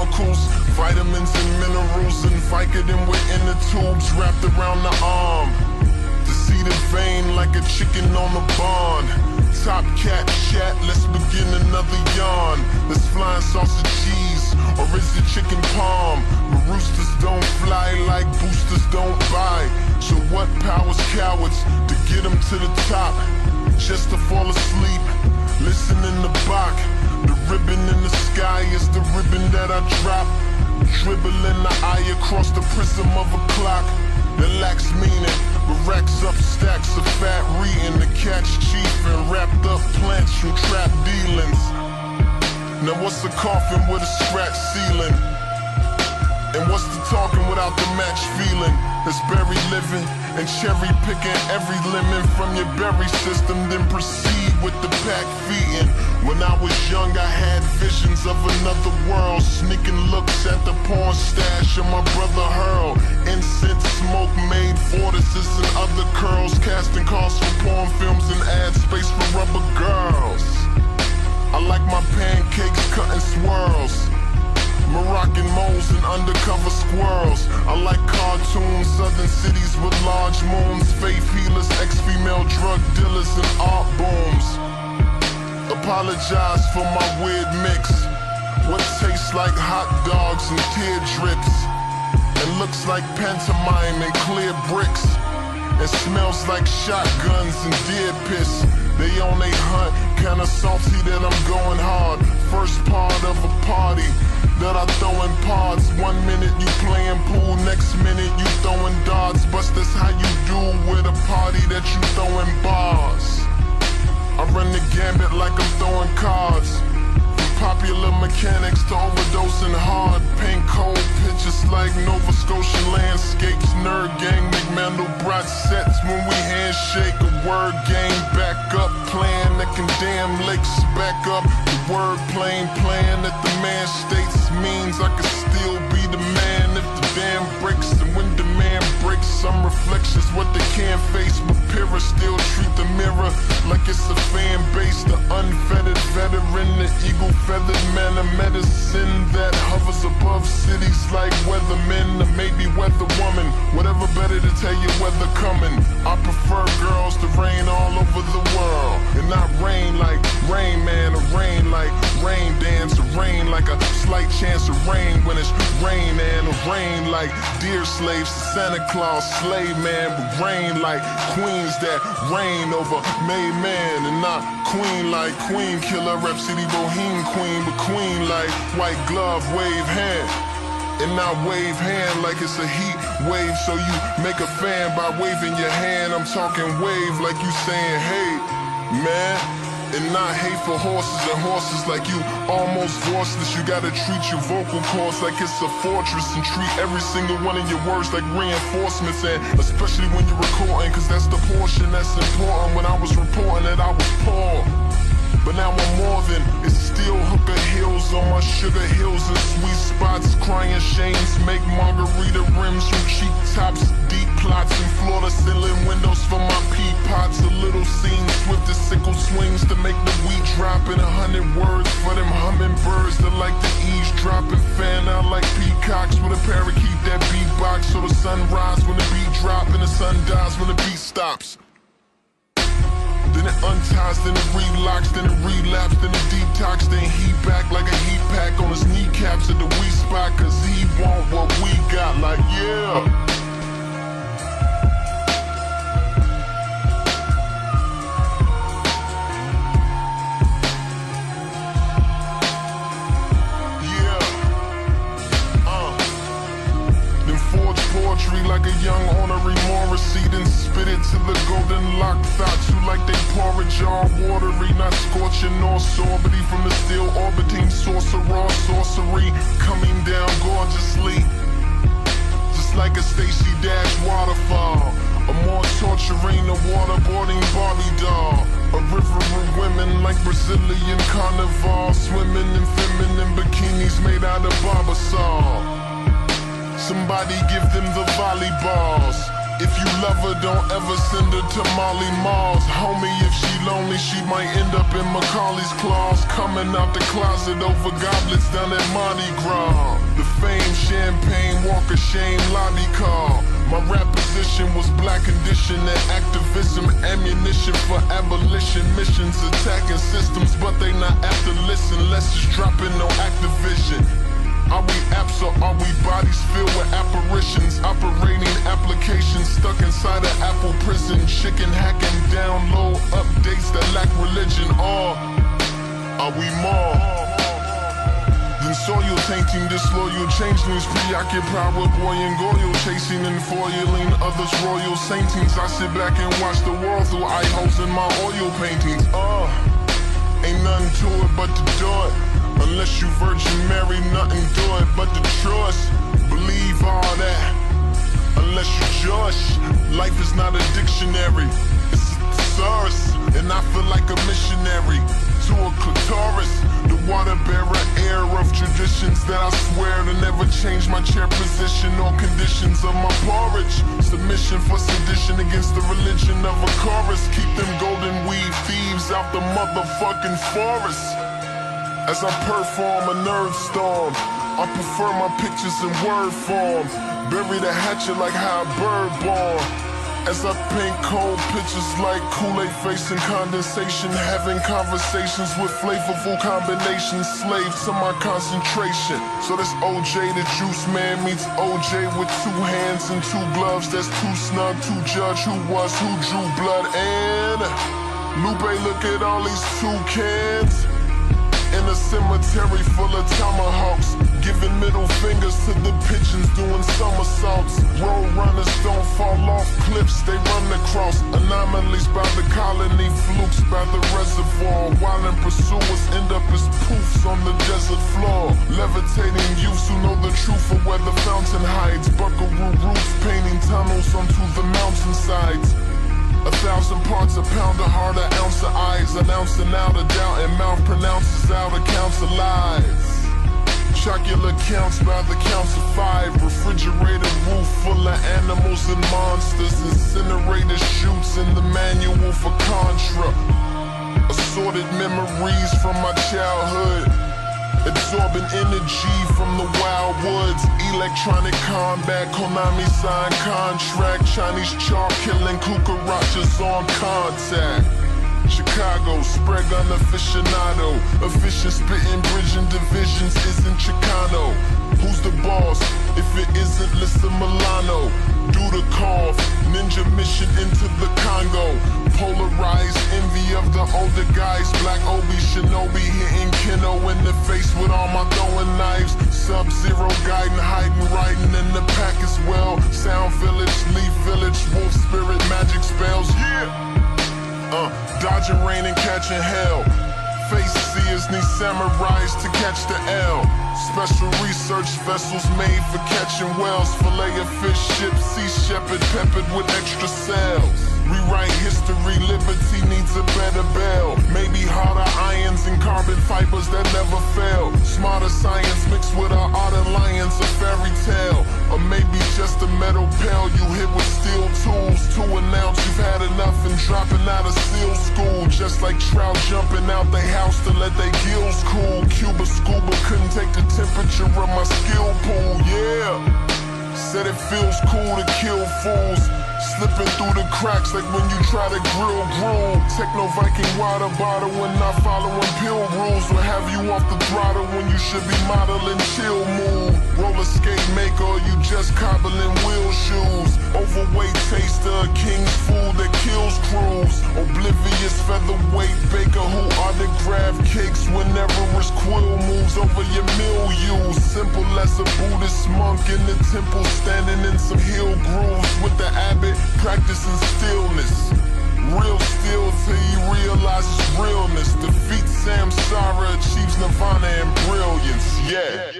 chemicals, vitamins and minerals, and Vicodin with inner tubes wrapped around the arm. To see the vein like a chicken on the bond. Top cat chat, let's begin another yarn. Let's flying sausage cheese, or is it chicken palm? But roosters don't fly like boosters don't buy. So what powers cowards to get them to the top? Just to fall asleep, listen in the Bach. The ribbon in the sky is the ribbon that I drop. Dribbling the eye across the prism of a clock that lacks meaning, but racks up stacks of fat reading to catch chief and wrapped up plants from trap dealings. Now what's a coffin with a scratch ceiling? And what's the talking without the match feeling? It's berry living and cherry picking every lemon from your berry system, then proceed with the pack feeding. When I was young, I had visions of another world, sneaking looks at the porn stash of my brother Hurl. Incense smoke made vortices and other curls, casting calls for porn films and ad space for rubber girls. I like my pancakes cut in swirls, Moroccan moles and undercover squirrels. I like cartoons, southern cities with large moons, faith healers, ex-female drug dealers, and art booms. Apologize for my weird mix. What tastes like hot dogs and tear drips, and looks like pantomime and clear bricks, and smells like shotguns and deer piss. They on they hunt, kinda salty that I'm going hard. First part of a party that I throw in parts. 1 minute you playing pool, next minute you throwing darts. But that's how you do with a party that you throwing bars. I run the gambit like I'm throwing cards. From popular mechanics to overdosing hard. Paint cold pictures like Nova Scotian landscapes. Nerd gang, McMandelbrot sets when we handshake. A word game back up, playing the condemned lakes back up. The word playing that the man states means I can still be the man if the dam breaks. And when demand breaks, some reflections what they can't face. But Pyrrha still treat the mirror like it's a fan base. The unfettered veteran, the eagle feathered man of medicine that hovers above cities like weathermen, or maybe weather woman. Whatever better to tell you weather coming. I prefer girls to rain all over the world, and not rain like Rain Man, or rain like rain dance, or rain like a slight chance of rain when it's rain, and or rain like deer slaves to Santa Claus, slave man, but rain like queens that reign over made man, and not queen like queen killer, Rhapsody Bohemian queen, but queen like white glove wave hand. And not wave hand like it's a heat wave, so you make a fan by waving your hand. I'm talking wave like you saying hey, man. And not hate for horses and horses like you almost voiceless. You gotta treat your vocal cords like it's a fortress, and treat every single one of your words like reinforcements. And especially when you're recording, cause that's the portion that's important. When I was reporting that I was poor, but now I'm more than, it's still hooker hills on my sugar hills and sweet spots. Crying shames make margarita rims from cheek tops. Deep plots and floor to ceiling windows for my pea pots. A little scene, swift as sickle swings to make the wheat drop. In 100 words for them hummingbirds that like to eavesdrop and fan out like peacocks with a parakeet that beatbox. So the sun rise when the beat drop and the sun dies when the beat stops. Then it unties, then it relocks, then it relapse, then it detox, then he back like a heat pack on his kneecaps at the weak spot. Cause he want what we got, like yeah. Poetry like a young ornery Morrissey, then spit it to the golden locked thoughts who like they porridge all watery, not scorching nor sorbity from the still orbiting sorcerer sorcery, coming down gorgeously, just like a Stacy Dash waterfall, a more torturing a waterboarding Barbie doll, a river of women like Brazilian carnival, swimming in feminine bikinis made out of barbasol. Somebody give them the volleyballs. If you love her, don't ever send her to Molly Malls. Homie, if she lonely, she might end up in Macaulay's claws. Coming out the closet over goblets down at Mardi Gras. The fame, champagne, walk of shame, lobby call. My rap position was black condition and activism. Ammunition for abolition missions. Attacking systems, but they not after listen. Less is dropping, no Activision. Are we apps or are we bodies filled with apparitions? Operating applications stuck inside an Apple prison. Chicken hacking down low updates that lack religion. Or are we more than soil tainting? Disloyal changelings preoccupied with boy and goyle. Chasing and foiling others royal saintings. I sit back and watch the world through eye holes in my oil paintings. Ain't nothing to it but to do it. Unless you Virgin Mary, nothing do it but the trust. Believe all that. Unless you Josh, life is not a dictionary. It's a thesaurus, and I feel like a missionary to a clitoris. The water bearer air of traditions that I swear to never change my chair position or conditions of my porridge. Submission for sedition against the religion of a chorus. Keep them golden weed thieves out the motherfucking forest. As I perform a nerd storm, I prefer my pictures in word form. Bury the hatchet like how a bird born. As I paint cold pictures like Kool-Aid facing condensation. Having conversations with flavorful combinations. Slave to my concentration. So this OJ the juice man meets OJ with two hands and two gloves. That's too snug to judge who was who drew blood. And Lupe, look at all these toucans in a cemetery full of tomahawks, giving middle fingers to the pigeons doing somersaults. Road runners don't fall off cliffs, they run across anomalies by the colony, flukes by the reservoir. While in pursuers end up as poofs on the desert floor. Levitating youths who know the truth of where the fountain hides. Buckaroo roofs painting tunnels onto the mountainsides. 1,000 parts a pound, a heart, an ounce of eyes, announcing out of doubt, and mouth pronounces out accounts of lies. Chocolate counts by the counts of 5. Refrigerator roof full of animals and monsters. Incinerator shoots in the manual for Contra. Assorted memories from my childhood. Absorbing energy from the wild woods. Electronic combat, Konami signed contract. Chinese chalk killing cucarachas on contact. Chicago, spread gun aficionado. Efficient spitting, bridging divisions isn't Chicano. Who's the boss? If it isn't Lissa Milano. Do the cough, ninja mission into the Congo. Polarized envy of the older guys. Black Obi Shinobi hitting Keno in the face with all my throwing knives. Sub-Zero guiding, hiding, riding in the pack as well. Sound Village, Leaf Village, Wolf Spirit, magic spells, yeah! Dodging rain and catching hell. Face seers need samurais to catch the L. Special research vessels made for catching whales. Fillet of fish, ships, sea shepherd peppered with extra cells. Rewrite history, liberty needs a better bell. Maybe harder irons and carbon fibers that never fail. Smarter science mixed with our art alliance, a fairy tale. Or maybe just a metal pail you hit with steel tools to announce you've had enough and dropping out of SEAL school. Just like trout jumping out they house to let their gills cool. Cuba scuba couldn't take the temperature of my skill pool, yeah. Said it feels cool to kill fools. Slipping through the cracks like when you try to grill gruel. Techno Viking water bottle when not following pill rules. Will have you off the throttle when you should be modeling chill move. Roller skate maker, you just cobbling wheel shoes. Overweight taster, king's food that kills crews. Oblivious featherweight baker who autograph cakes whenever his quill moves over your milieu. Simple as a Buddhist monk in the temple, standing in some hill grooves with the abbot practicing stillness. Real still till he realizes realness. Defeat samsara, achieves nirvana and brilliance, yeah.